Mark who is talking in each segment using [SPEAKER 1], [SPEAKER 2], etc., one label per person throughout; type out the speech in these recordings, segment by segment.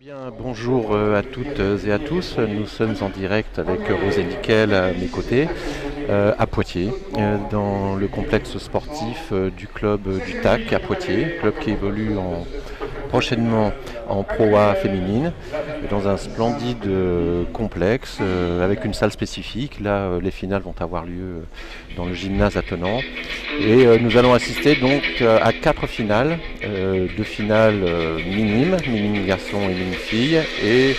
[SPEAKER 1] Bien, bonjour à toutes et à tous. Nous sommes en direct avec Rose et Nickel à mes côtés, à Poitiers, dans le complexe sportif du club du TAC à Poitiers, club qui évolue prochainement en Pro A féminine, dans un splendide complexe avec une salle spécifique. Là, les finales vont avoir lieu dans le gymnase attenant. Et nous allons assister donc à 4 finales, 2 finales minimes garçons et minimes filles, et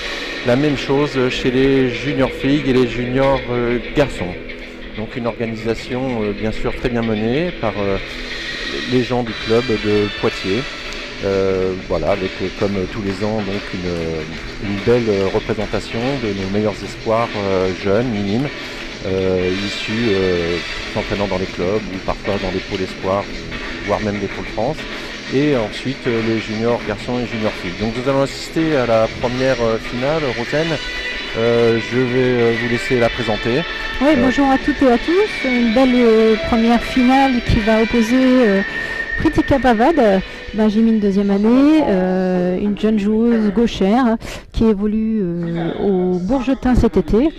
[SPEAKER 1] la même chose chez les juniors filles et les juniors garçons. Donc une organisation bien sûr très bien menée par les gens du club de Poitiers. Voilà, avec comme tous les ans donc une belle représentation de nos meilleurs espoirs jeunes, minimes, issus s'entraînant dans les clubs ou parfois dans les pôles espoirs, voire même des pôles France. Et ensuite les juniors garçons et juniors filles. Donc nous allons assister à la première finale. Rosen, je vais vous laisser la présenter.
[SPEAKER 2] Oui, bonjour à toutes et à tous. Une belle première finale qui va opposer Pritika Pavad, Benjamin deuxième année, une jeune joueuse gauchère qui évolue au Bourgetin cet été.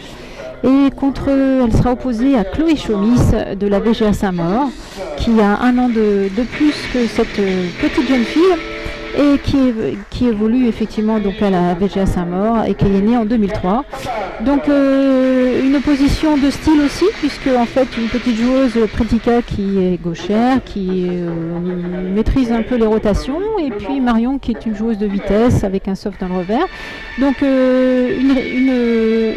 [SPEAKER 2] Et elle sera opposée à Chloé Chomis de la VGA Saint-Maur, qui a un an de plus que cette petite jeune fille et qui évolue effectivement donc à la VGA Saint-Maur et qui est née en 2003. Donc une opposition de style aussi, puisque en fait une petite joueuse Pritika qui est gauchère, qui maîtrise un peu les rotations, et puis Marion qui est une joueuse de vitesse avec un soft dans le revers. Donc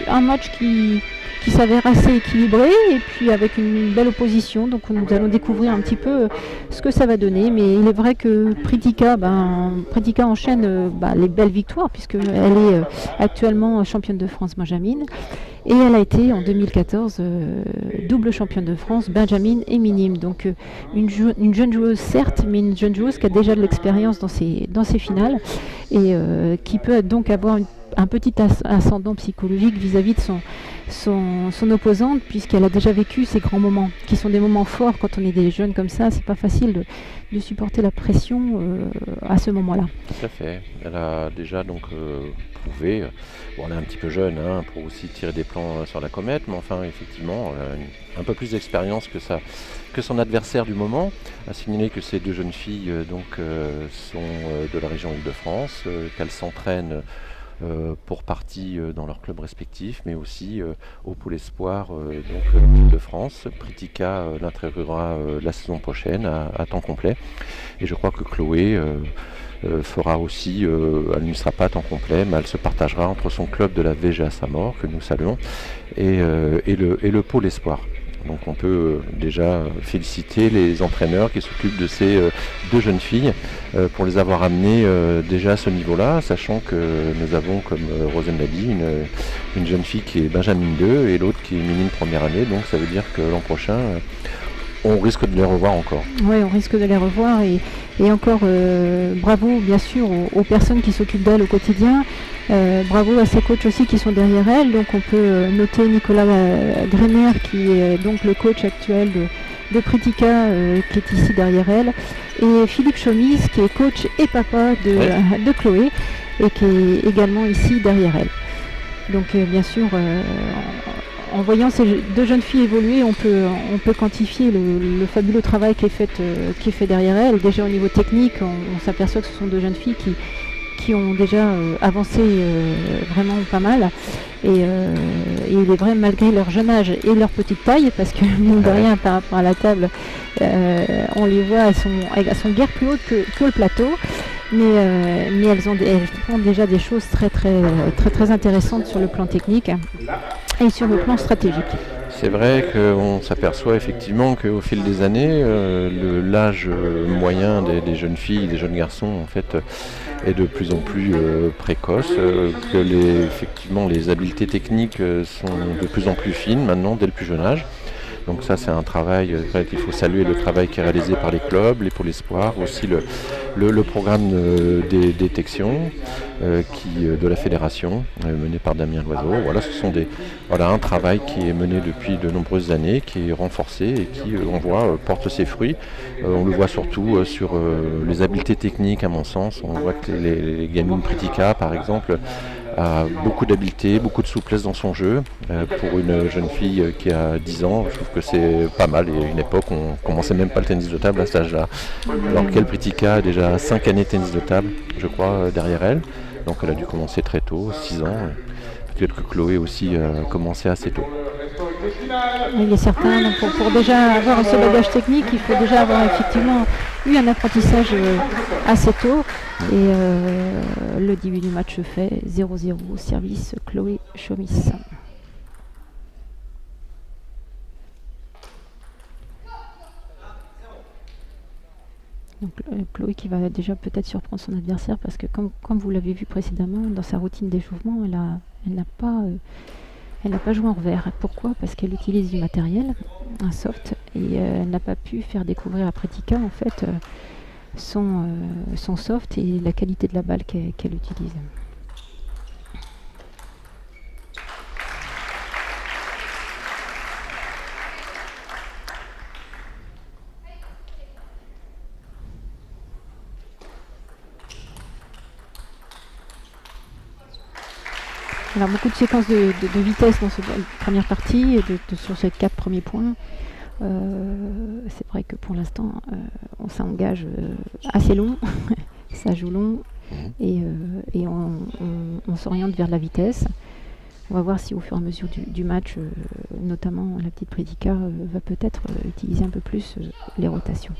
[SPEAKER 2] un match qui s'avère assez équilibré et puis avec une belle opposition. Donc nous allons découvrir un petit peu ce que ça va donner. Mais il est vrai que Pritika enchaîne les belles victoires, puisqu'elle est actuellement championne de France Benjamin. Et elle a été en 2014 double championne de France Benjamin et minime. Donc une jeune joueuse certes, mais une jeune joueuse qui a déjà de l'expérience dans ses finales et qui peut donc avoir un petit ascendant psychologique vis-à-vis de son opposante, puisqu'elle a déjà vécu ces grands moments qui sont des moments forts. Quand on est des jeunes comme ça, c'est pas facile de supporter la pression à ce moment-là.
[SPEAKER 1] Tout à fait. Elle a déjà donc prouvé, elle est un petit peu jeune pour aussi tirer des plans sur la comète, mais enfin effectivement elle a un peu plus d'expérience que son adversaire du moment. À signaler que ces deux jeunes filles sont de la région Île-de-France, qu'elles s'entraînent pour partie dans leurs clubs respectifs, mais aussi au pôle espoir de France. Pritika l'intégrera la saison prochaine à temps complet, et je crois que Chloé fera aussi, elle ne sera pas à temps complet, mais elle se partagera entre son club de la VGA Saint-Maur, que nous saluons, et le pôle espoir. Donc on peut déjà féliciter les entraîneurs qui s'occupent de ces deux jeunes filles pour les avoir amenées déjà à ce niveau-là, sachant que nous avons, comme Rosen l'a dit, une jeune fille qui est Benjamin 2 et l'autre qui est minime première année. Donc ça veut dire que l'an prochain, on risque de les revoir encore.
[SPEAKER 2] Oui, on risque de les revoir et encore bravo bien sûr aux personnes qui s'occupent d'elle au quotidien. Bravo à ses coachs aussi qui sont derrière elle. Donc on peut noter Nicolas Dremer qui est donc le coach actuel de Pritika qui est ici derrière elle, et Philippe Chomis qui est coach et papa de Chloé et qui est également ici derrière elle. Donc bien sûr en voyant ces deux jeunes filles évoluer, on peut quantifier le fabuleux travail qui est fait derrière elles. Déjà au niveau technique, on s'aperçoit que ce sont deux jeunes filles qui ont déjà avancé vraiment pas mal. Et il est vrai, malgré leur jeune âge et leur petite taille, parce que mine de rien par rapport à la table, on les voit, elles sont guère plus hautes que le plateau. Mais elles font déjà des choses très très très très intéressantes sur le plan technique et sur le plan stratégique.
[SPEAKER 1] C'est vrai qu'on s'aperçoit effectivement qu'au fil des années, l'âge moyen des jeunes filles et des jeunes garçons en fait est de plus en plus précoce, que effectivement les habiletés techniques sont de plus en plus fines maintenant dès le plus jeune âge. Donc ça c'est un travail, il faut saluer le travail qui est réalisé par les clubs, les pôles espoirs, aussi le programme des détections de la fédération, mené par Damien Loiseau. Voilà, ce sont un travail qui est mené depuis de nombreuses années, qui est renforcé et qui, on voit, porte ses fruits. On le voit surtout sur les habiletés techniques, à mon sens. On voit que les gamines Pritika, par exemple, a beaucoup d'habileté, beaucoup de souplesse dans son jeu. Pour une jeune fille qui a 10 ans, je trouve que c'est pas mal. Il y a une époque, on commençait même pas le tennis de table à cet âge-là. Alors qu'elle, Pritika, a déjà 5 années de tennis de table, je crois, derrière elle. Donc elle a dû commencer très tôt, 6 ans. Peut-être que Chloé aussi a commencé assez tôt.
[SPEAKER 2] Il est certain, donc pour déjà avoir ce bagage technique, il faut déjà avoir effectivement eu un apprentissage assez tôt. Et le début du match se fait 0-0, service Chloé Chomis. Donc Chloé qui va déjà peut-être surprendre son adversaire parce que comme vous l'avez vu précédemment, dans sa routine d'échauffement, elle n'a pas joué en revers. Pourquoi ? Parce qu'elle utilise du matériel, un soft, et elle n'a pas pu faire découvrir à Pritika en fait son soft et la qualité de la balle qu'elle utilise. Alors beaucoup de séquences de vitesse dans cette première partie et sur ces 4 premiers points. C'est vrai que pour l'instant ça engage assez long, ça joue long et on s'oriente vers la vitesse. On va voir si au fur et à mesure du match, notamment la petite Pritika va peut-être utiliser un peu plus les rotations.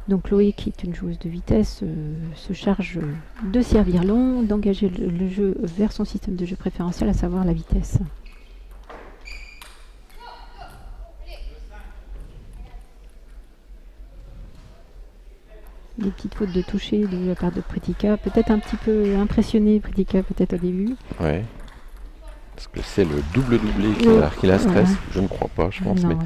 [SPEAKER 2] Donc Chloé, qui est une joueuse de vitesse, se charge de servir long, d'engager le jeu vers son système de jeu préférentiel, à savoir la vitesse. Des petites fautes de toucher de la part de Pritika, peut-être un petit peu impressionné Pritika peut-être au début.
[SPEAKER 1] Ouais. Est-ce que c'est le doublé qui la stresse ? Je ne crois pas, je pense, mais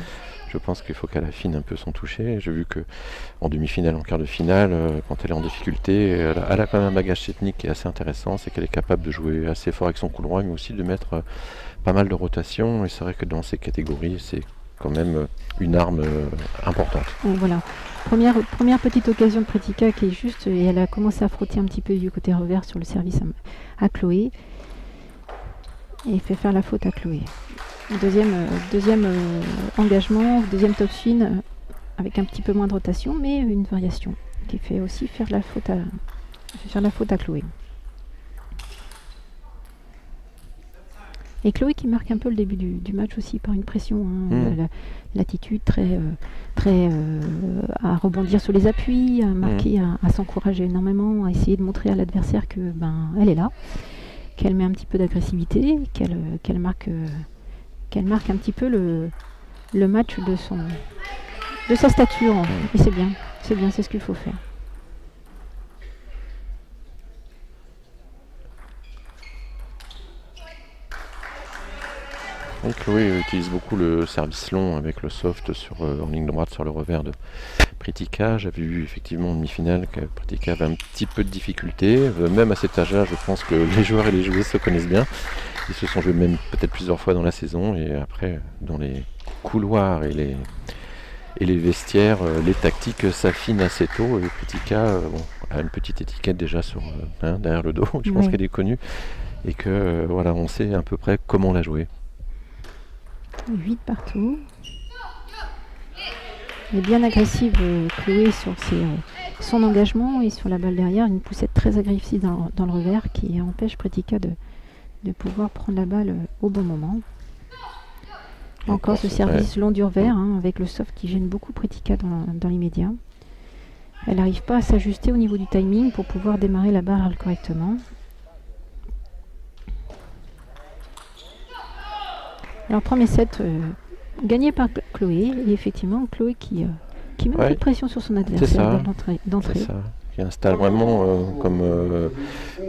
[SPEAKER 1] je pense qu'il faut qu'elle affine un peu son toucher. J'ai vu qu'en demi-finale, en quart de finale, quand elle est en difficulté, elle a quand même un bagage technique qui est assez intéressant, c'est qu'elle est capable de jouer assez fort avec son coup droit, mais aussi de mettre pas mal de rotation, et c'est vrai que dans ces catégories, c'est quand même une arme importante.
[SPEAKER 2] Voilà. Première petite occasion de Pritika qui est juste, et elle a commencé à frotter un petit peu du côté revers sur le service à Chloé, et fait faire la faute à Chloé. Deuxième engagement, deuxième top spin avec un petit peu moins de rotation, mais une variation qui fait aussi faire la faute à Chloé. Et Chloé qui marque un peu le début du match aussi par une pression, l'attitude très à rebondir sur les appuis, à marquer, à s'encourager énormément, à essayer de montrer à l'adversaire que elle est là, qu'elle met un petit peu d'agressivité, qu'elle marque un petit peu le match de sa stature. Et c'est bien, c'est ce qu'il faut faire.
[SPEAKER 1] Oui, Chloé utilise beaucoup le service long avec le soft en ligne droite sur le revers de Pritika. J'avais vu effectivement en demi-finale que Pritika avait un petit peu de difficulté. Même à cet âge-là, je pense que les joueurs et les joueuses se connaissent bien. Ils se sont joués même peut-être plusieurs fois dans la saison, et après dans les couloirs et les vestiaires, les tactiques s'affinent assez tôt, et Pritika a une petite étiquette déjà derrière le dos. Je pense qu'elle est connue et que on sait à peu près comment la jouer.
[SPEAKER 2] 8 partout. Elle est bien agressive, Chloé, sur son engagement et sur la balle derrière. Une poussette très agressive dans le revers qui empêche Pritika de pouvoir prendre la balle au bon moment. Encore ce service long du revers avec le soft qui gêne beaucoup Pritika dans l'immédiat. Elle n'arrive pas à s'ajuster au niveau du timing pour pouvoir démarrer la balle correctement. Alors premier set gagné par Chloé, et effectivement Chloé qui met un peu de pression sur son adversaire d'entrée.
[SPEAKER 1] C'est ça, qui installe vraiment, comme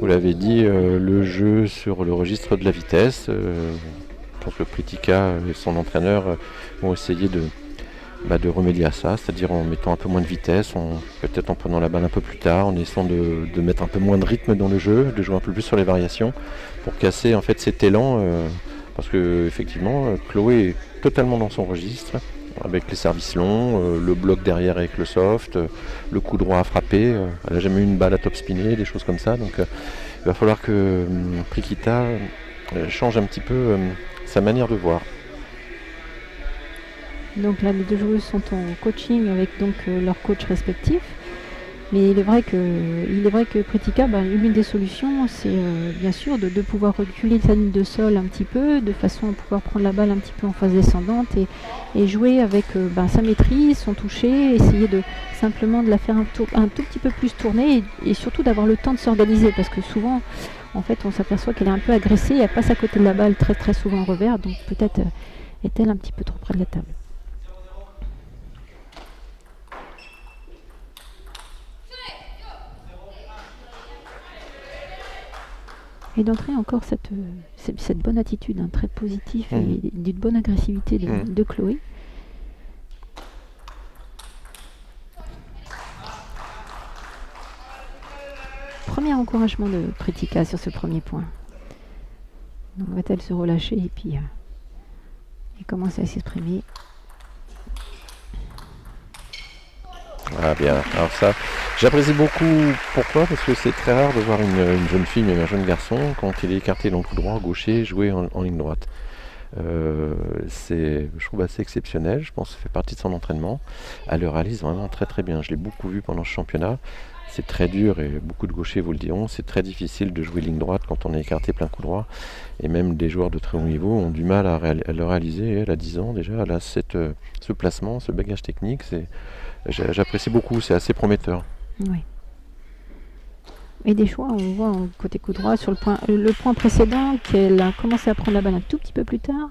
[SPEAKER 1] vous l'avez dit, le jeu sur le registre de la vitesse. Je pense que Pritika et son entraîneur vont essayer de remédier à ça, c'est-à-dire en mettant un peu moins de vitesse, peut-être en prenant la balle un peu plus tard, en essayant de mettre un peu moins de rythme dans le jeu, de jouer un peu plus sur les variations, pour casser en fait cet élan, parce que effectivement, Chloé est totalement dans son registre, avec les services longs, le bloc derrière avec le soft, le coup droit à frapper, elle n'a jamais eu une balle à top spinner, des choses comme ça, donc il va falloir que Prikita change un petit peu sa manière de voir.
[SPEAKER 2] Donc là, les deux joueuses sont en coaching avec donc leurs coachs respectifs. Mais il est vrai que Prikita, l'une des solutions, c'est bien sûr de pouvoir reculer sa ligne de sol un petit peu, de façon à pouvoir prendre la balle un petit peu en phase descendante et jouer avec sa maîtrise, son toucher, essayer de simplement de la faire un tout petit peu plus tourner et surtout d'avoir le temps de s'organiser, parce que souvent, en fait, on s'aperçoit qu'elle est un peu agressée, elle passe à côté de la balle très très souvent en revers, donc peut-être est-elle un petit peu trop près de la table. Et d'entrer encore cette bonne attitude, très positive et d'une bonne agressivité de Chloé. Premier encouragement de Prikita sur ce premier point. Donc va-t-elle se relâcher et puis et commencer à s'exprimer.
[SPEAKER 1] Ah bien, alors ça, j'apprécie beaucoup. Pourquoi? Parce que c'est très rare de voir une jeune fille, même un jeune garçon, quand il est écarté dans le coup droit, gaucher, jouer en ligne droite. Je trouve assez exceptionnel, je pense que ça fait partie de son entraînement. Elle le réalise vraiment très très bien, je l'ai beaucoup vu pendant ce championnat. C'est très dur et beaucoup de gauchers vous le diront, c'est très difficile de jouer ligne droite quand on est écarté plein coup droit. Et même des joueurs de très haut niveau ont du mal à le réaliser. Et elle a 10 ans déjà, elle a ce placement, ce bagage technique. J'apprécie beaucoup, c'est assez prometteur.
[SPEAKER 2] Oui. Et des choix, on voit côté coup droit sur le point précédent qu'elle a commencé à prendre la balle un tout petit peu plus tard.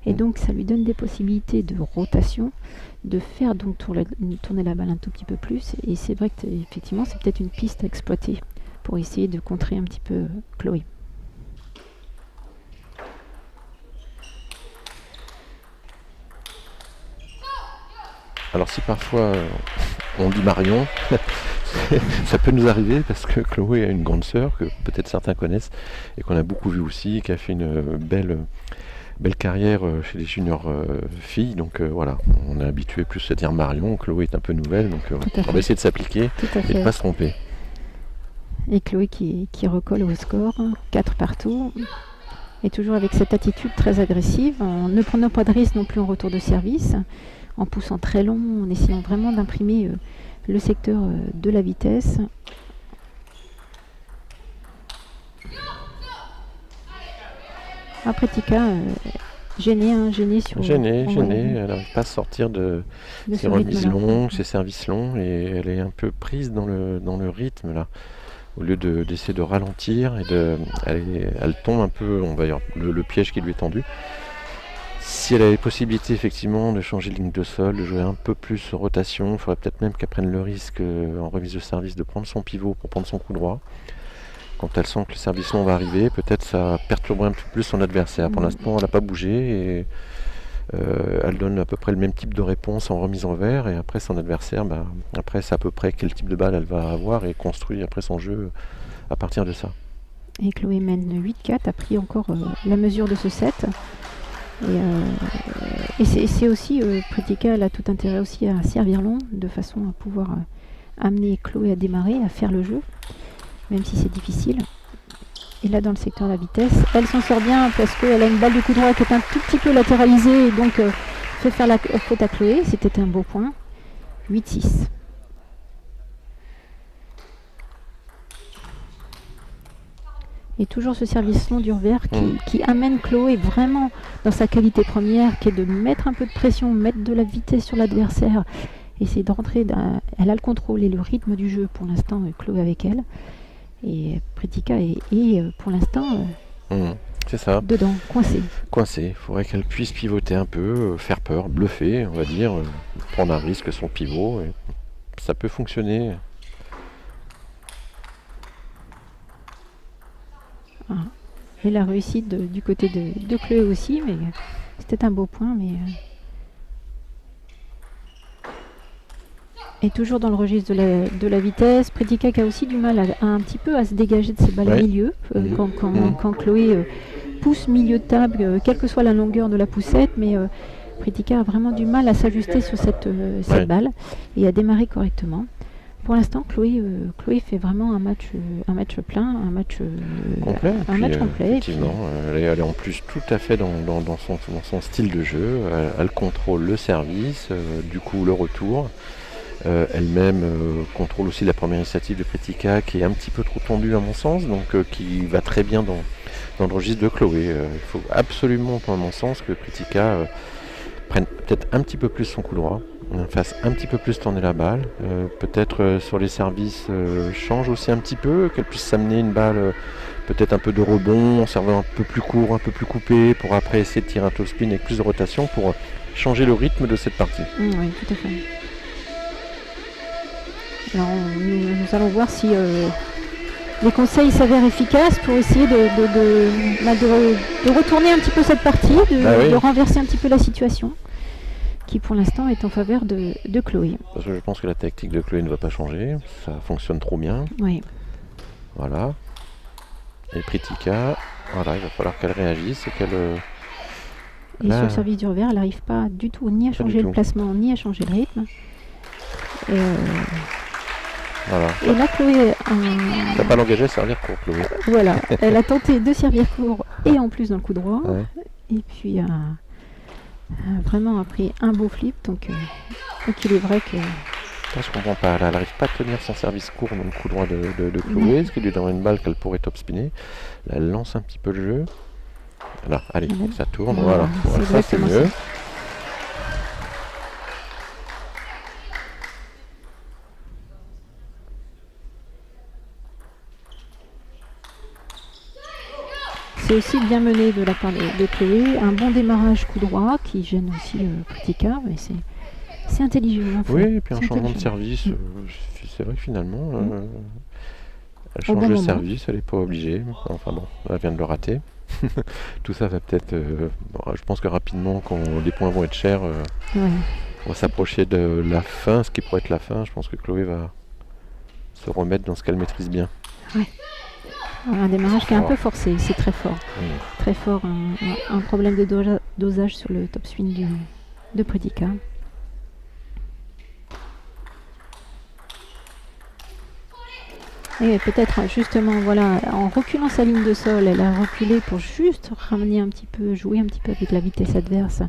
[SPEAKER 2] Et donc ça lui donne des possibilités de rotation, de faire donc tourner la balle un tout petit peu plus. Et c'est vrai que effectivement c'est peut-être une piste à exploiter pour essayer de contrer un petit peu Chloé.
[SPEAKER 1] Alors si parfois on dit Marion, ça peut nous arriver parce que Chloé a une grande sœur que peut-être certains connaissent et qu'on a beaucoup vu aussi, qui a fait une belle carrière chez les juniors filles. Donc voilà, on est habitué plus à dire Marion. Chloé est un peu nouvelle, donc on va essayer de s'appliquer et de ne pas se tromper.
[SPEAKER 2] Et Chloé qui recolle au score, 4 partout. Et toujours avec cette attitude très agressive, en ne prenant pas de risque non plus en retour de service, en poussant très long, en essayant vraiment d'imprimer le secteur de la vitesse. Prikita gênée sur...
[SPEAKER 1] Gênée, elle n'arrive pas à sortir de ses remises longues, ses services longs, et elle est un peu prise dans le rythme là. Au lieu d'essayer de ralentir, elle tombe un peu, on va dire, le piège qui lui est tendu. Si elle a les possibilités effectivement de changer de ligne de sol, de jouer un peu plus en rotation, il faudrait peut-être même qu'elle prenne le risque en remise de service de prendre son pivot pour prendre son coup droit. Quand elle sent que le service long va arriver, peut-être ça perturberait un peu plus son adversaire. Pour l'instant, elle n'a pas bougé et elle donne à peu près le même type de réponse en remise revers. Et après, son adversaire, après, c'est à peu près quel type de balle elle va avoir et construit après son jeu à partir de ça.
[SPEAKER 2] Et Chloé mène 8-4, a pris encore la mesure de ce set. Et c'est aussi, Prikita, elle a tout intérêt aussi à servir long, de façon à pouvoir amener Chloé à démarrer, à faire le jeu, même si c'est difficile. Et là, dans le secteur de la vitesse, elle s'en sort bien parce qu'elle a une balle de coup droit qui est un tout petit peu latéralisée et donc fait faire la faute à Chloé. C'était un beau point. 8-6. Et toujours ce service long du revers qui amène Chloé vraiment dans sa qualité première, qui est de mettre un peu de pression, mettre de la vitesse sur l'adversaire, essayer de rentrer. Elle a le contrôle et le rythme du jeu pour l'instant, Chloé avec elle. Et Prikita est pour l'instant
[SPEAKER 1] c'est ça.
[SPEAKER 2] Dedans, coincé.
[SPEAKER 1] Il faudrait qu'elle puisse pivoter un peu, faire peur, bluffer, on va dire, prendre un risque sur le pivot. Et ça peut fonctionner.
[SPEAKER 2] Et la réussite du côté de Chloé aussi, mais c'était un beau point. Mais Et toujours dans le registre de la vitesse, Pretica qui a aussi du mal un petit peu à se dégager de ses balles milieu. Quand Chloé pousse milieu de table, quelle que soit la longueur de la poussette, mais Pretica a vraiment du mal à s'ajuster sur cette balle et à démarrer correctement. Pour l'instant, Chloé fait vraiment un match plein, un match
[SPEAKER 1] complet. Effectivement,
[SPEAKER 2] puis,
[SPEAKER 1] elle est en plus tout à fait dans son style de jeu. Elle contrôle le service, du coup le retour. Elle-même contrôle aussi la première initiative de Pretica qui est un petit peu trop tendue à mon sens, donc qui va très bien dans le registre de Chloé. Il faut absolument, à mon sens, que Pretica prenne peut-être un petit peu plus son coup droit, fasse un petit peu plus tourner la balle, peut-être sur les services change aussi un petit peu, qu'elle puisse s'amener une balle peut-être un peu de rebond, en servant un peu plus court, un peu plus coupé, pour après essayer de tirer un topspin avec plus de rotation pour changer le rythme de cette partie.
[SPEAKER 2] Oui, tout à fait. Alors nous allons voir si les conseils s'avèrent efficaces pour essayer de retourner un petit peu cette partie, de renverser un petit peu la situation, qui pour l'instant est en faveur de Chloé.
[SPEAKER 1] Parce que je pense que la tactique de Chloé ne va pas changer, ça fonctionne trop bien.
[SPEAKER 2] Oui.
[SPEAKER 1] Voilà. Et Pretica, voilà, il va falloir qu'elle réagisse et qu'elle...
[SPEAKER 2] Et sur le service du revers, elle n'arrive pas du tout ni à changer le placement, ni à changer le rythme.
[SPEAKER 1] Voilà.
[SPEAKER 2] Et là, Chloé...
[SPEAKER 1] T'as pas l'engagé à servir court, Chloé.
[SPEAKER 2] Voilà, elle a tenté de servir court et en plus dans le coup droit.
[SPEAKER 1] Ouais.
[SPEAKER 2] Et puis, vraiment a pris un beau flip. Donc il est vrai que...
[SPEAKER 1] Je comprends pas, elle n'arrive pas à tenir son service court dans le coup droit de Chloé, ce qui lui donne une balle qu'elle pourrait top spinner. Là, elle lance un petit peu le jeu. Là, allez, ça tourne, voilà. Ça c'est mieux.
[SPEAKER 2] C'est aussi bien mené de la part de Chloé, un bon démarrage coup droit qui gêne aussi Pretica, mais c'est intelligent.
[SPEAKER 1] Oui, et puis un changement de service, c'est vrai que finalement, elle change de service, elle n'est pas obligée. Enfin bon, elle vient de le rater. Tout ça va peut-être... je pense que rapidement, quand les points vont être chers, on va s'approcher de la fin, ce qui pourrait être la fin. Je pense que Chloé va se remettre dans ce qu'elle maîtrise bien.
[SPEAKER 2] Ouais. Un démarrage qui est un peu forcé, c'est très fort. Très fort, un problème de dosage sur le top swing de Pretica. Et peut-être justement, voilà, en reculant sa ligne de sol, elle a reculé pour juste ramener un petit peu, jouer un petit peu avec la vitesse adverse.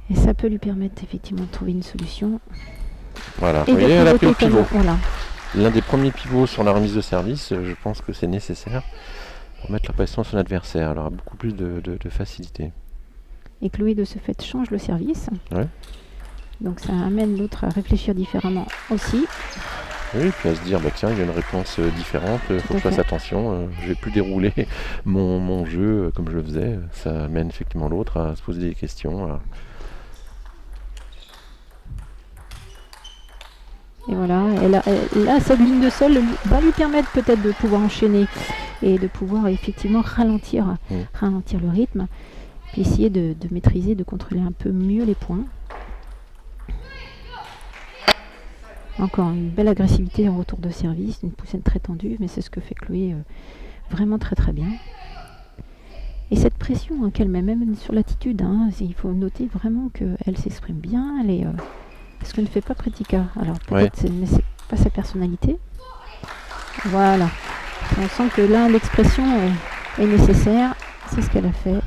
[SPEAKER 2] Et ça peut lui permettre effectivement de trouver une solution.
[SPEAKER 1] Voilà, vous voyez, elle a pris le pivot. Voilà. L'un des premiers pivots sur la remise de service, je pense que c'est nécessaire pour mettre la pression sur l'adversaire. Elle aura beaucoup plus de facilité.
[SPEAKER 2] Et Chloé, de ce fait, change le service.
[SPEAKER 1] Ouais.
[SPEAKER 2] Donc ça amène l'autre à réfléchir différemment aussi.
[SPEAKER 1] Oui, puis à se dire, tiens, il y a une réponse différente, il faut que je fasse attention, je vais plus dérouler mon jeu comme je le faisais. Ça amène effectivement l'autre à se poser des questions.
[SPEAKER 2] Et voilà, là, cette ligne de sol va lui permettre peut-être de pouvoir enchaîner et de pouvoir effectivement ralentir le rythme, puis essayer de maîtriser, de contrôler un peu mieux les points. Encore une belle agressivité en retour de service, une poussette très tendue, mais c'est ce que fait Chloé vraiment très très bien. Et cette pression qu'elle met même sur l'attitude, il faut noter vraiment qu'elle s'exprime bien, elle est... ce que ne fait pas Pretica. Alors peut-être, mais c'est pas sa personnalité. Voilà. On sent que là, l'expression est nécessaire. C'est ce qu'elle a fait.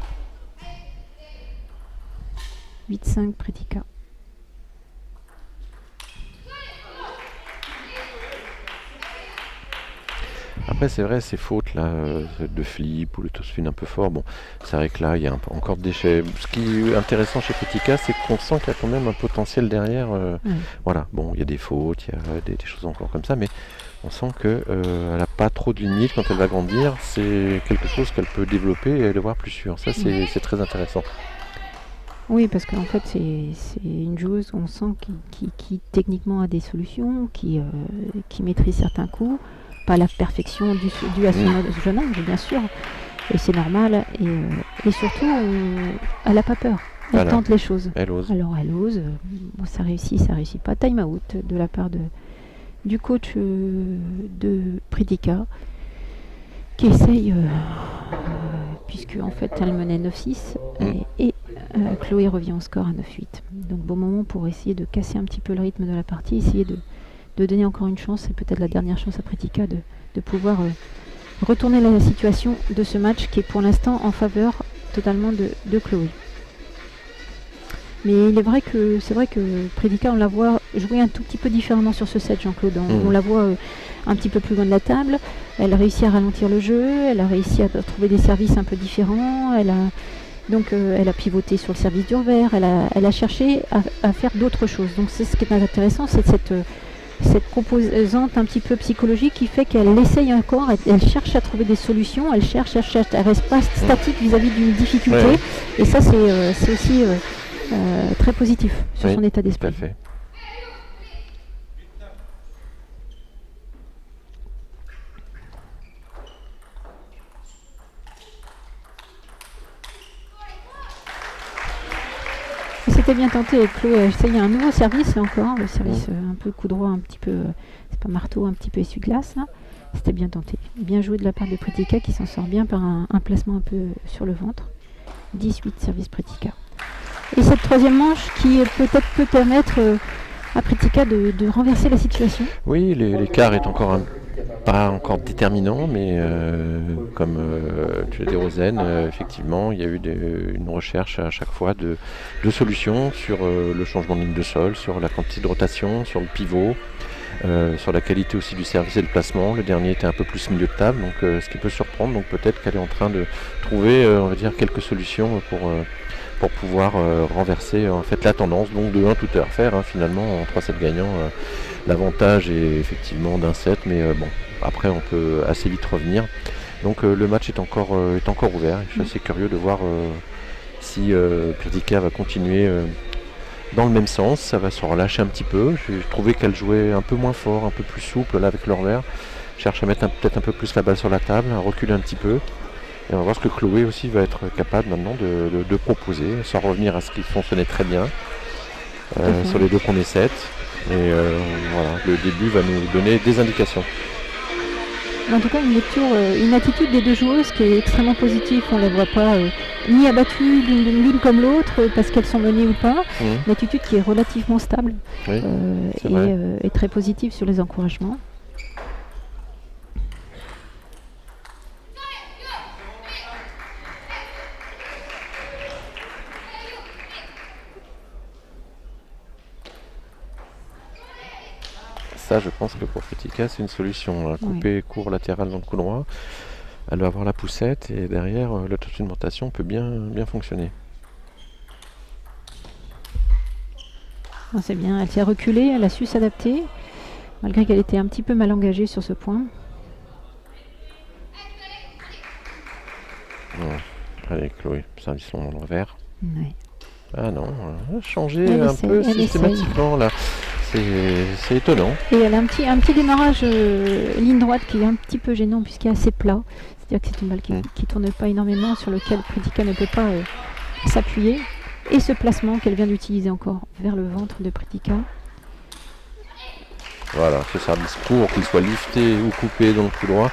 [SPEAKER 2] 8-5 Pretica.
[SPEAKER 1] Après c'est vrai, ces fautes là de flip ou le toss spin un peu fort, bon c'est vrai que là il y a encore de déchets. Ce qui est intéressant chez Pretica, c'est qu'on sent qu'il y a quand même un potentiel derrière. Voilà, bon il y a des fautes, il y a des choses encore comme ça, mais on sent qu'elle n'a pas trop de limites quand elle va grandir. C'est quelque chose qu'elle peut développer et le voir plus sûr. Ça c'est très intéressant.
[SPEAKER 2] Oui, parce qu'en fait c'est une joueuse, on sent qui techniquement a des solutions, qui maîtrise certains coups. Pas la perfection due à son jeune âge, bien sûr, et c'est normal, et surtout elle n'a pas peur, Elle tente les choses.
[SPEAKER 1] Elle ose.
[SPEAKER 2] Alors elle ose. Bon, ça réussit pas. Time out de la part du coach de Pritika qui essaye, puisque en fait elle menait 9-6 et Chloé revient au score à 9-8. Donc bon moment pour essayer de casser un petit peu le rythme de la partie, essayer de donner encore une chance, et peut-être la dernière chance à Pritika de pouvoir retourner la situation de ce match qui est pour l'instant en faveur totalement de Chloé. Mais il est vrai que Pritika, on la voit jouer un tout petit peu différemment sur ce set, Jean-Claude. On la voit un petit peu plus loin de la table. Elle a réussi à ralentir le jeu, elle a réussi à trouver des services un peu différents. Elle a pivoté sur le service du revers. Elle a cherché à faire d'autres choses. Donc c'est ce qui est intéressant, c'est cette composante un petit peu psychologique qui fait qu'elle essaye encore, elle cherche à trouver des solutions, elle reste pas statique vis-à-vis d'une difficulté. Ouais. Et ça c'est aussi très positif sur son état d'esprit.
[SPEAKER 1] Tout à fait.
[SPEAKER 2] C'était bien tenté avec Chloé, elle essayé un nouveau service là encore, le service un peu coup droit, un petit peu, c'est pas marteau, un petit peu essuie-glace là. C'était bien tenté. Bien joué de la part de Pritika qui s'en sort bien par un placement un peu sur le ventre. 18 service Pritika. Et cette troisième manche qui peut-être peut permettre à Pritika de renverser la situation.
[SPEAKER 1] Oui, l'écart est pas encore déterminant, mais comme tu l'as dit, Rosen, effectivement, il y a eu une recherche à chaque fois de solutions sur le changement de ligne de sol, sur la quantité de rotation, sur le pivot, sur la qualité aussi du service et le placement. Le dernier était un peu plus milieu de table, donc ce qui peut surprendre. Donc peut-être qu'elle est en train de trouver, on va dire, quelques solutions pour pouvoir renverser en fait la tendance. Donc de 1 tout est à refaire, finalement, en 3-7 gagnants. L'avantage est effectivement d'un set, mais bon, après on peut assez vite revenir. Donc le match est encore ouvert. Je suis assez curieux de voir si Pritika va continuer dans le même sens. Ça va se relâcher un petit peu. J'ai trouvé qu'elle jouait un peu moins fort, un peu plus souple là avec le revers. Cherche à mettre peut-être un peu plus la balle sur la table, à reculer un petit peu. Et on va voir ce que Chloé aussi va être capable maintenant de proposer, sans revenir à ce qui fonctionnait très bien sur les deux premiers sets. Et voilà, le début va nous donner des indications.
[SPEAKER 2] En tout cas, une attitude des deux joueuses qui est extrêmement positive. On ne les voit pas ni abattues l'une comme l'autre parce qu'elles sont menées ou pas. Une attitude qui est relativement stable et très positive sur les encouragements.
[SPEAKER 1] Ça, je pense que pour Pritika, c'est une solution. Couper court latéral dans le coup droit, elle va avoir la poussette et derrière, l'auto-alimentation peut bien fonctionner.
[SPEAKER 2] C'est bien, elle s'est reculée, elle a su s'adapter, malgré qu'elle était un petit peu mal engagée sur ce point.
[SPEAKER 1] Allez, Chloé, service long dans le revers.
[SPEAKER 2] Ouais.
[SPEAKER 1] Ah non, elle a changé peu systématiquement là. C'est étonnant.
[SPEAKER 2] Et elle a un petit démarrage ligne droite qui est un petit peu gênant puisqu'il est assez plat. C'est-à-dire que c'est une balle qui ne tourne pas énormément, sur lequel Pritika ne peut pas s'appuyer. Et ce placement qu'elle vient d'utiliser encore vers le ventre de Pritika.
[SPEAKER 1] Voilà, ce service court, qu'il soit lifté ou coupé dans le coup droit,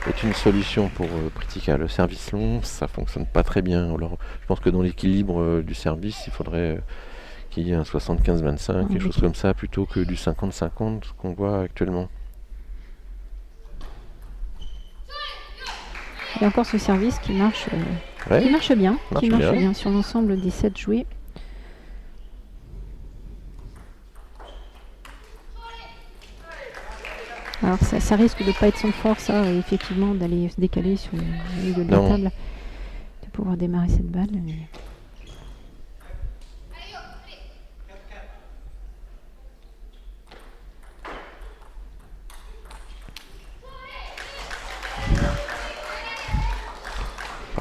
[SPEAKER 1] est une solution pour Pritika. Le service long, ça fonctionne pas très bien. Alors, je pense que dans l'équilibre du service, il faudrait qu'il y ait un 75-25, quelque chose comme ça, plutôt que du 50-50 qu'on voit actuellement.
[SPEAKER 2] Et encore ce service qui marche bien sur l'ensemble des 7 joués. Alors ça risque de ne pas être son fort, ça, effectivement, d'aller se décaler sur le milieu de la table, de pouvoir démarrer cette balle.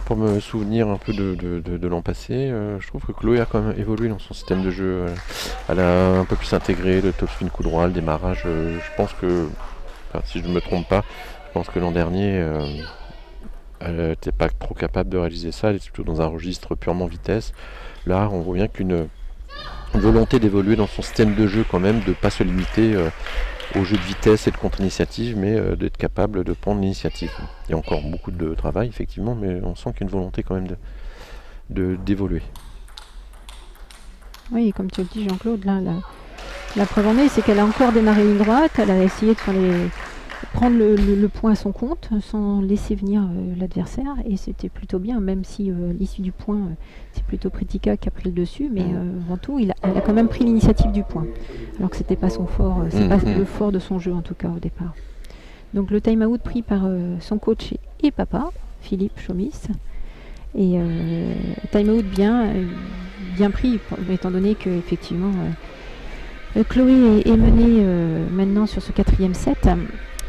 [SPEAKER 1] Pour me souvenir un peu de l'an passé, je trouve que Chloé a quand même évolué dans son système de jeu. Elle a un peu plus intégré le top spin coup droit, le démarrage. Je pense que, si je ne me trompe pas, je pense que l'an dernier, elle n'était pas trop capable de réaliser ça, elle était plutôt dans un registre purement vitesse. Là, on voit bien qu'une volonté d'évoluer dans son système de jeu quand même, de ne pas se limiter au jeu de vitesse et de contre-initiative, mais d'être capable de prendre l'initiative. Il y a encore beaucoup de travail, effectivement, mais on sent qu'il y a une volonté quand même d'évoluer.
[SPEAKER 2] Oui, comme tu le dis, Jean-Claude, là, la preuve en est, c'est qu'elle a encore démarré ligne droite, elle a essayé de prendre le point à son compte sans laisser venir l'adversaire, et c'était plutôt bien, même si à l'issue du point, c'est plutôt Pritika qui a pris le dessus, mais avant tout, elle a quand même pris l'initiative du point, alors que c'était pas son fort, c'est pas le fort de son jeu en tout cas au départ. Donc le time-out pris par son coach et papa, Philippe Chomis, et time-out bien pris, étant donné que effectivement Chloé est menée maintenant sur ce 4e set,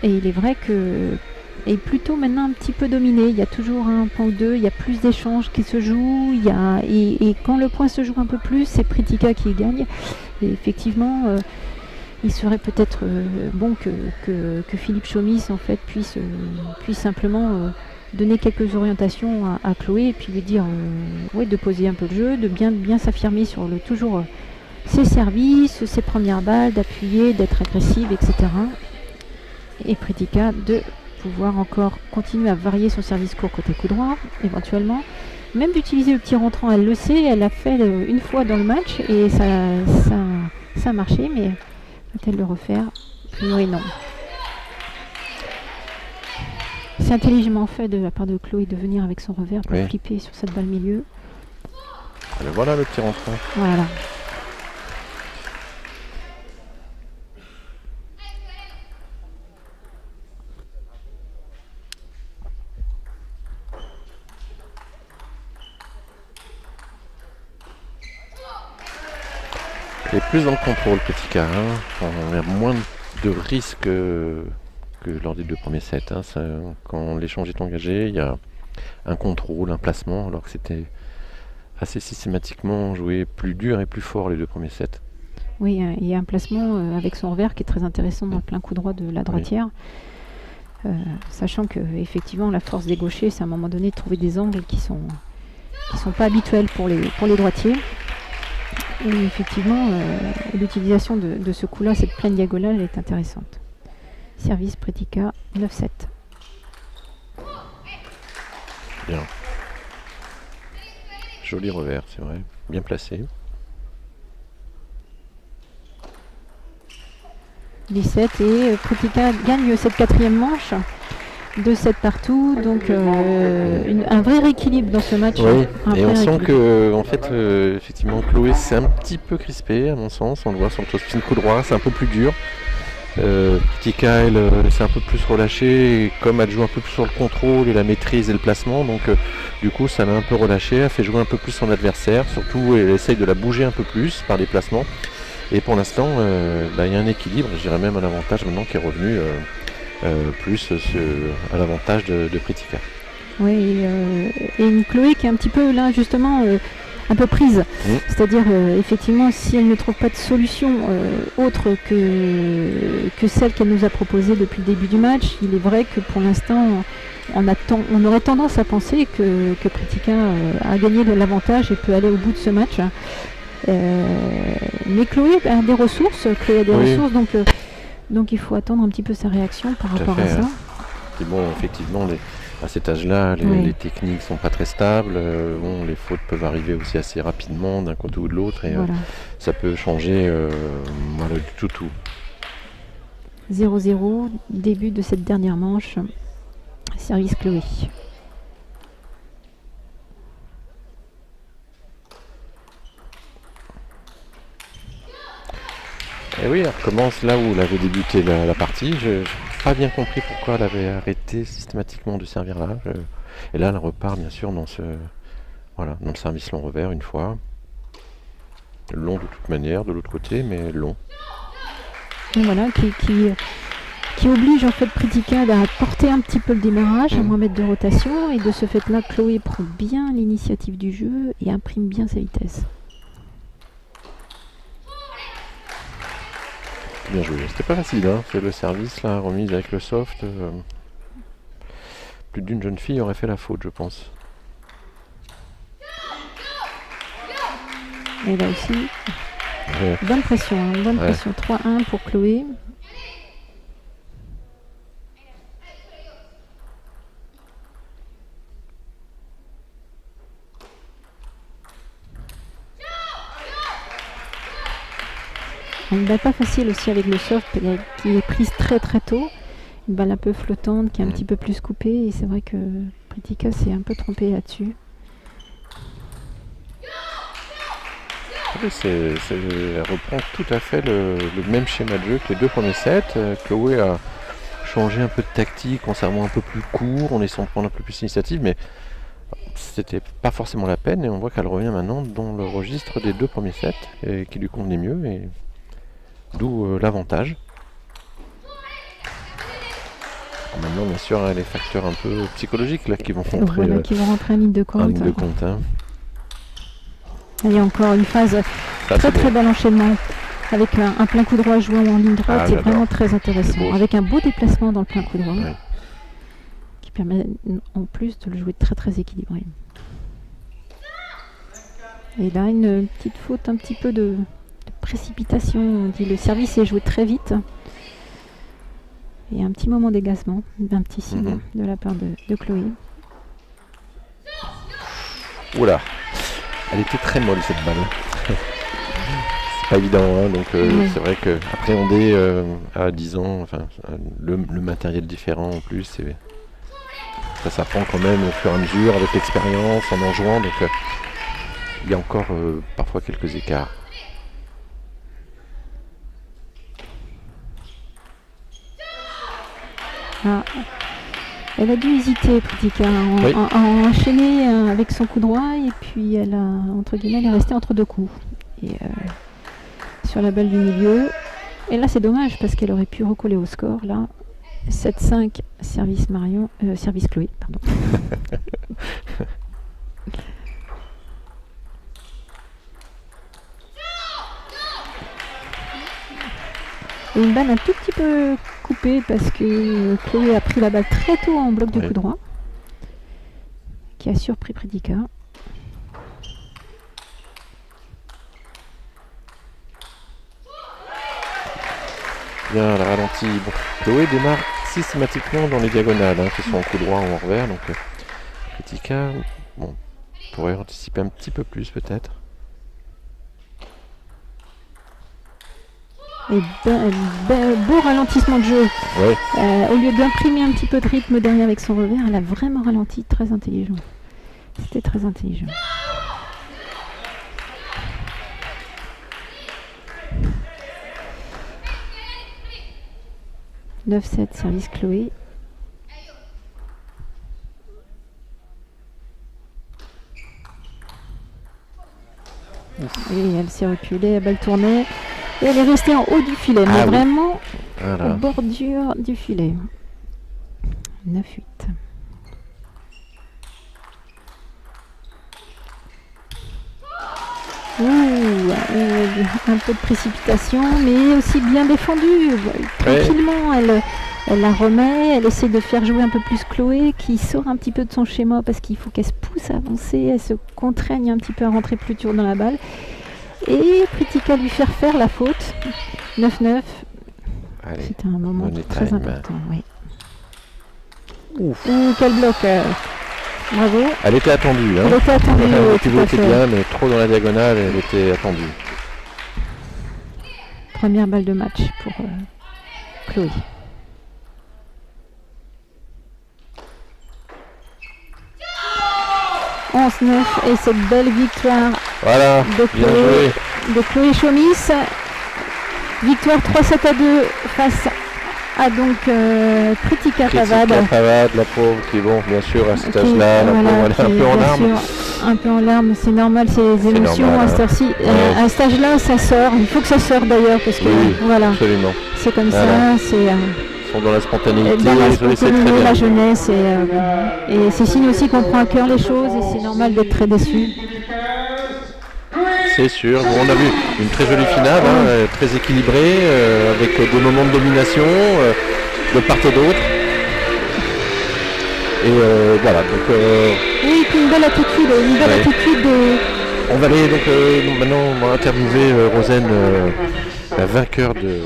[SPEAKER 2] et il est vrai que est plutôt maintenant un petit peu dominé. Il y a toujours un point ou deux, il y a plus d'échanges qui se jouent, et quand le point se joue un peu plus, c'est Pritika qui gagne. Et effectivement, il serait peut-être bon que Philippe Chomis en fait puisse simplement donner quelques orientations à Chloé, et puis lui dire de poser un peu le jeu, de bien s'affirmer sur toujours ses services, ses premières balles, d'appuyer, d'être agressive, etc. Et Pritika de pouvoir encore continuer à varier son service court côté coup droit, éventuellement. Même d'utiliser le petit rentrant, elle le sait, elle l'a fait une fois dans le match, et ça a marché, mais va-t-elle le refaire? Oui, non. C'est intelligemment fait de la part de Chloé de venir avec son revers pour flipper sur cette balle milieu.
[SPEAKER 1] Alors voilà le petit rentrant.
[SPEAKER 2] Voilà.
[SPEAKER 1] Elle est plus dans le contrôle, Pritika. Il y a moins de risques que lors des 2 premiers sets. Quand l'échange est engagé, il y a un contrôle, un placement, alors que c'était assez systématiquement joué plus dur et plus fort les 2 premiers sets.
[SPEAKER 2] Oui, il y a un placement avec son revers qui est très intéressant dans le plein coup droit de la droitière. Sachant que effectivement la force des gauchers, c'est à un moment donné de trouver des angles qui sont pas habituels pour les droitiers. Et effectivement, l'utilisation de ce coup-là, cette pleine diagonale, est intéressante. Service Pritika, 9-7.
[SPEAKER 1] Bien. Joli revers, c'est vrai. Bien placé.
[SPEAKER 2] 17 et Pritika gagne cette 4e manche. 2-7 partout, donc un vrai rééquilibre dans ce match.
[SPEAKER 1] Oui, et on sent que, en fait, effectivement, Chloé s'est un petit peu crispée, à mon sens. On le voit sur le top-spin coup droit, c'est un peu plus dur. Pritika, elle s'est un peu plus relâchée, et comme elle joue un peu plus sur le contrôle et la maîtrise et le placement, donc du coup, ça l'a un peu relâchée. Elle fait jouer un peu plus son adversaire, surtout, elle essaye de la bouger un peu plus par des placements. Et pour l'instant, il y a un équilibre, je dirais même un avantage maintenant qui est revenu. Plus à l'avantage de Pritika.
[SPEAKER 2] Oui, et une Chloé qui est un petit peu là justement un peu prise. C'est-à-dire effectivement si elle ne trouve pas de solution autre que celle qu'elle nous a proposée depuis le début du match, il est vrai que pour l'instant on aurait tendance à penser que Pritika a gagné de l'avantage et peut aller au bout de ce match. Mais Chloé a des ressources, donc il faut attendre un petit peu sa réaction par rapport à ça.
[SPEAKER 1] Et bon, effectivement, à cet âge-là, les techniques sont pas très stables. Les fautes peuvent arriver aussi assez rapidement d'un côté ou de l'autre, et ça peut changer du tout.
[SPEAKER 2] 0-0, début de cette dernière manche. Service Chloé.
[SPEAKER 1] Et oui, elle recommence là où elle avait débuté la partie. Je n'ai pas bien compris pourquoi elle avait arrêté systématiquement de servir là. Et là, elle repart bien sûr dans le service long revers une fois. Long de toute manière, de l'autre côté, mais long.
[SPEAKER 2] Et voilà, qui oblige en fait Pritika à porter un petit peu le démarrage, à moins mettre de rotation, et de ce fait-là, Chloé prend bien l'initiative du jeu et imprime bien sa vitesse.
[SPEAKER 1] Bien joué, c'était pas facile, c'est le service là, remise avec le soft. plus d'une jeune fille aurait fait la faute, je pense.
[SPEAKER 2] Et là aussi,
[SPEAKER 1] Ouais.
[SPEAKER 2] bonne pression, hein, bonne
[SPEAKER 1] Ouais.
[SPEAKER 2] pression. 3-1 pour Chloé. Une balle pas facile aussi avec le soft qui est prise très très tôt. Une balle un peu flottante qui est un petit peu plus coupée. Et c'est vrai que Pritika s'est un peu trompée là-dessus.
[SPEAKER 1] Oui, elle reprend tout à fait le même schéma de jeu que les 2 premiers sets. Chloé a changé un peu de tactique en servant un peu plus court, en laissant prendre un peu plus d'initiative, mais c'était pas forcément la peine. Et on voit qu'elle revient maintenant dans le registre des 2 premiers sets, et qui lui convenait mieux, et d'où l'avantage. Maintenant, bien sûr, les facteurs un peu psychologiques là, qui vont rentrer,
[SPEAKER 2] Voilà, qui vont rentrer en ligne de
[SPEAKER 1] en
[SPEAKER 2] compte.
[SPEAKER 1] ligne de compte. Hein.
[SPEAKER 2] Il y a encore une phase
[SPEAKER 1] Ça,
[SPEAKER 2] très
[SPEAKER 1] c'est
[SPEAKER 2] très
[SPEAKER 1] beau.
[SPEAKER 2] bel enchaînement avec un plein coup droit joué en ligne droite.
[SPEAKER 1] Ah,
[SPEAKER 2] C'est
[SPEAKER 1] j'adore.
[SPEAKER 2] vraiment très intéressant.
[SPEAKER 1] C'est beau.
[SPEAKER 2] Avec un beau déplacement dans le plein coup droit
[SPEAKER 1] Ouais.
[SPEAKER 2] qui permet en plus de le jouer très très équilibré. Et là, une petite faute, un petit peu de précipitation. On dit le service est joué très vite. Et un petit moment d'agacement, un petit signe de la part de Chloé.
[SPEAKER 1] Oula, elle était très molle cette balle. C'est pas évident, hein, donc
[SPEAKER 2] Oui.
[SPEAKER 1] c'est vrai que appréhender à 10 ans, enfin le matériel différent en plus, ça s'apprend quand même au fur et à mesure avec l'expérience, en jouant, donc il y a encore parfois quelques écarts.
[SPEAKER 2] Ah. Elle a dû hésiter, Pritika,
[SPEAKER 1] Oui.
[SPEAKER 2] à enchaîner avec son coup droit et puis elle a, entre guillemets, elle est restée entre 2 coups. Et sur la balle du milieu. Et là, c'est dommage parce qu'elle aurait pu recoller au score. Là, 7-5, service Marion, service Chloé, pardon. Et une balle un tout petit peu coupée parce que Chloé a pris la balle très tôt en bloc de coup droit, qui a surpris Pritika.
[SPEAKER 1] Bien, la ralentie. Bon, Chloé démarre systématiquement dans les diagonales, hein, que ce soit en coup droit ou en revers, donc Pritika, bon, pourrait anticiper un petit peu plus peut-être.
[SPEAKER 2] Et beau ralentissement de jeu.
[SPEAKER 1] Ouais.
[SPEAKER 2] Au lieu d'imprimer un petit peu de rythme derrière avec son revers, elle a vraiment ralenti, très intelligent. C'était très intelligent. « 9-7, service Chloé. » Et elle s'est reculée, la balle tournait. Et elle est restée en haut du filet, mais vraiment
[SPEAKER 1] Voilà.
[SPEAKER 2] aux bordures du filet. 9-8. Un peu de précipitation, mais aussi bien défendue. Tranquillement, elle la remet, elle essaie de faire jouer un peu plus Chloé, qui sort un petit peu de son schéma parce qu'il faut qu'elle se pousse à avancer, elle se contraigne un petit peu à rentrer plus tôt dans la balle. Et Pritika lui faire la faute. 9-9. C'était un moment très important. Oui.
[SPEAKER 1] Ouf.
[SPEAKER 2] Quel bloc. Bravo.
[SPEAKER 1] Elle était attendue. Hein.
[SPEAKER 2] Elle était attendue.
[SPEAKER 1] Elle pivotait bien, mais trop dans la diagonale, elle était attendue.
[SPEAKER 2] Première balle de match pour Chloé. « 11-9 et cette belle victoire de Chloé Chomis. Victoire 3-7-2 face à donc Pritika Pavad.
[SPEAKER 1] La pauvre qui, bon, bien sûr, à cet âge-là, la pauvre, elle est un peu en larmes.
[SPEAKER 2] Un peu en larmes, c'est normal, c'est les émotions
[SPEAKER 1] normal,
[SPEAKER 2] à cet âge-ci. À cet âge-là, ça sort. Il faut que ça sorte d'ailleurs, parce que voilà,
[SPEAKER 1] absolument.
[SPEAKER 2] C'est comme ça, c'est...
[SPEAKER 1] Ils sont dans la spontanéité,
[SPEAKER 2] la jeunesse, et c'est signe aussi qu'on prend à cœur les choses, et c'est normal d'être très déçu.
[SPEAKER 1] C'est sûr. Bon, on a vu une très jolie finale, hein, très équilibrée, avec des moments de domination de part et d'autre. Et voilà, donc
[SPEAKER 2] Oui, puis une belle attitude,
[SPEAKER 1] ouais.
[SPEAKER 2] attitude de...
[SPEAKER 1] On va aller donc maintenant on va interviewer Rosen, la vainqueur de.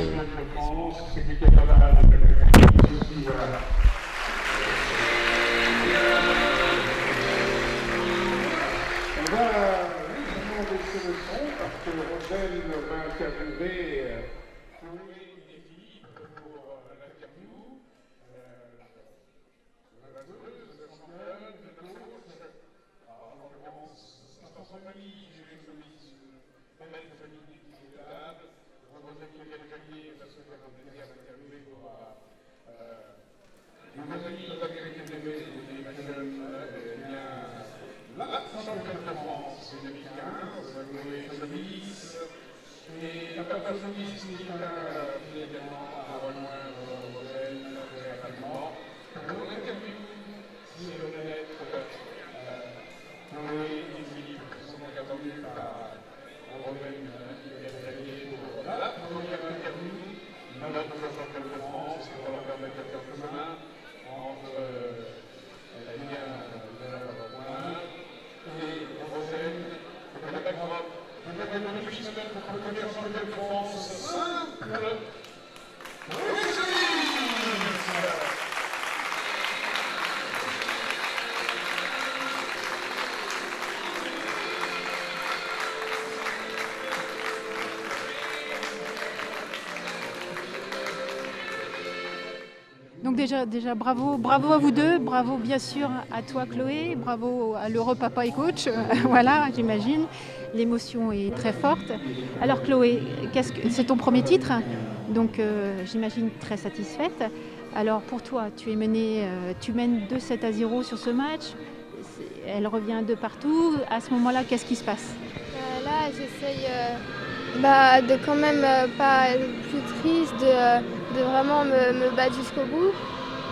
[SPEAKER 2] Donc déjà bravo à vous deux, bravo bien sûr à toi Chloé, bravo à l'heureux papa et coach, voilà j'imagine, l'émotion est très forte. Alors Chloé, c'est ton premier titre, donc j'imagine très satisfaite. Alors pour toi, tu mènes 2-7-0 sur ce match, elle revient de partout, à ce moment-là qu'est-ce qui se passe?
[SPEAKER 3] Là j'essaye de quand même pas être plus triste, de vraiment me battre jusqu'au bout.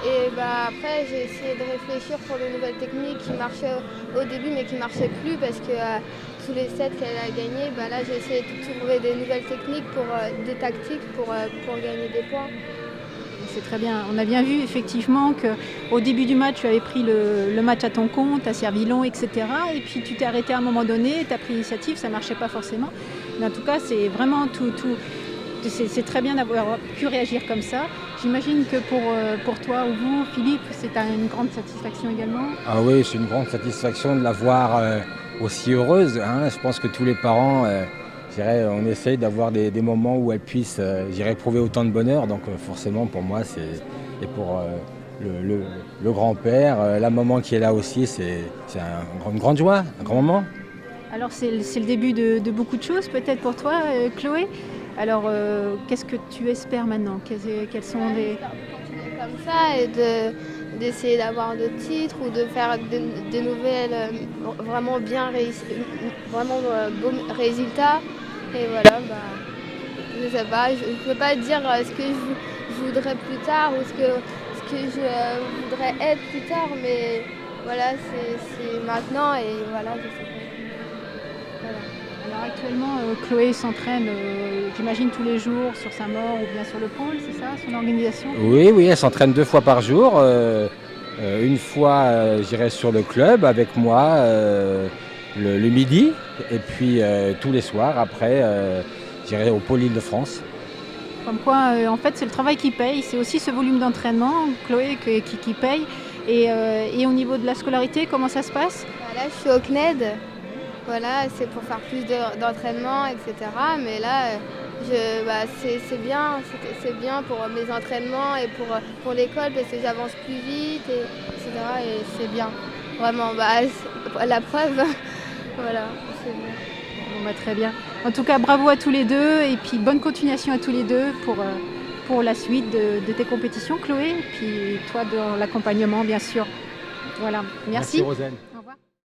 [SPEAKER 3] Et après j'ai essayé de réfléchir pour de nouvelles techniques qui marchaient au début mais qui ne marchaient plus parce que tous les sets qu'elle a gagnés, là j'ai essayé de trouver des nouvelles techniques, des tactiques pour gagner des points.
[SPEAKER 2] C'est très bien. On a bien vu effectivement qu'au début du match, tu avais pris le match à ton compte, tu as servi long, etc. Et puis tu t'es arrêté à un moment donné, tu as pris l'initiative, ça ne marchait pas forcément. Mais en tout cas, c'est vraiment c'est très bien d'avoir pu réagir comme ça. J'imagine que pour toi ou vous, Philippe, c'est une grande satisfaction également.
[SPEAKER 4] Ah oui, c'est une grande satisfaction de la voir aussi heureuse. Hein. Je pense que tous les parents... on essaye d'avoir des moments où elle puisse éprouver autant de bonheur. Donc forcément pour moi et pour le grand-père, la maman qui est là aussi, c'est une grande joie, un grand moment.
[SPEAKER 2] Alors c'est le début de beaucoup de choses peut-être pour toi Chloé. Alors qu'est-ce que tu espères maintenant? Quels sont les...
[SPEAKER 3] Continuer comme ça et d'essayer d'avoir d'autres titres ou de faire des nouvelles vraiment bien réussies, vraiment beaux résultats. Et voilà, je sais pas, je ne peux pas dire ce que je voudrais plus tard ou ce que je voudrais être plus tard, mais voilà, c'est maintenant et voilà, je sais pas. Voilà.
[SPEAKER 2] Alors actuellement, Chloé s'entraîne, j'imagine, tous les jours sur Saint-Maur ou bien sur le pôle, c'est ça, son organisation?
[SPEAKER 4] Oui, elle s'entraîne 2 fois par jour. Une fois, j'irai sur le club avec moi le midi, et puis tous les soirs, après, j'irai au pôle Île-de-France.
[SPEAKER 2] Comme quoi, en fait, c'est le travail qui paye, c'est aussi ce volume d'entraînement, Chloé, qui paye. Et au niveau de la scolarité, comment ça se passe?
[SPEAKER 3] Là, je suis au CNED. Voilà, c'est pour faire plus d'entraînement, etc. Mais là, c'est bien pour mes entraînements et pour l'école parce que j'avance plus vite, etc. Et c'est bien. Vraiment, la preuve, voilà, c'est bien.
[SPEAKER 2] Bon, très bien. En tout cas, bravo à tous les deux et puis bonne continuation à tous les deux pour la suite de tes compétitions, Chloé, et puis toi dans l'accompagnement, bien sûr. Voilà, merci.
[SPEAKER 4] Merci Rosen.